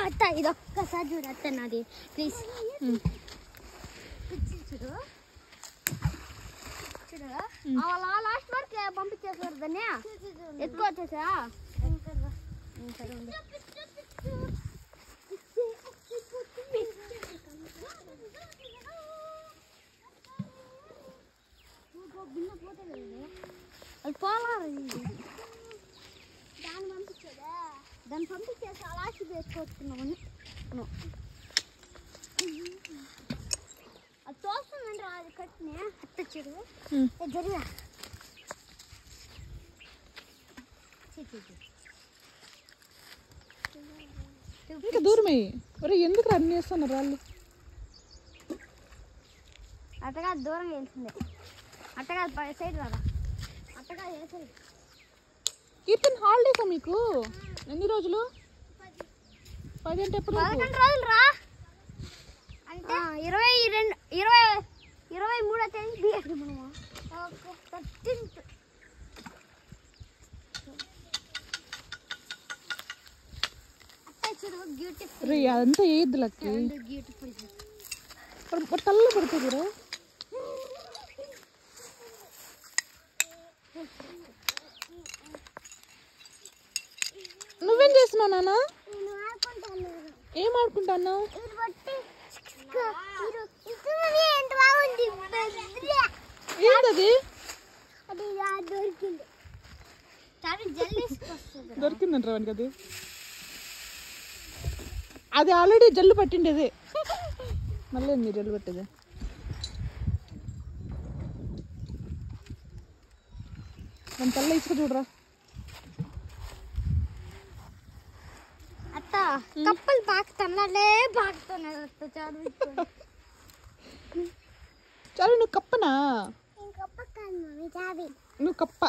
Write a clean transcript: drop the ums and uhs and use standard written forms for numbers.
అత్త ఇది ఒక్కసారి చూడు అత్త నాది ప్లీజ్ చూడు చూడు అలా లాస్ట్ వరకు పంపించేసారు దాన్ని ఎక్కువ వచ్చేసా అది పోవాలి దాన్ని పంపించేసి అలాంటి వేసుకొచ్చుకున్నామని అది చూస్తుందండి అది కట్టిన అత్త చెడు జరిగా ఇంకా దూరమే ఎందుకు రన్ చేస్తున్నారు వాళ్ళు అట్టగా దూరంగా వెళ్తుంది అట్టగా సైడ్ రాదా అట్టగా వేసేది కీర్తన్ హాలిడేసా మీకు ఎన్ని రోజులు 10 అంటే ఎప్పుడు 11 రోజులు రా అంటే 23వ తేదీ బిఎస్ మనము 13th అట్ట చూడు బ్యూటిఫుల్ రే అదంతా ఏది లక్కి బ్యూటిఫుల్ కళ్ళు పడుతుందిరా నువ్వేం చేస్తున్నావు నాన్న ఏం ఆడుకుంటున్నావు ఏంటది దొరికిందంటారా వానికి అది అది ఆల్రెడీ జల్లు పట్టిండేది మళ్ళీ ఏంది జల్లు పట్టేది మన తల్ల ఇసుక చూడరా అత్త కప్పలు పాకుతున్నాడే పాకుతున్నాడు అత్త చాలు నువ్వు కప్పనా కప్ప కాదు మమ్మీ చావి నువ్వు కప్ప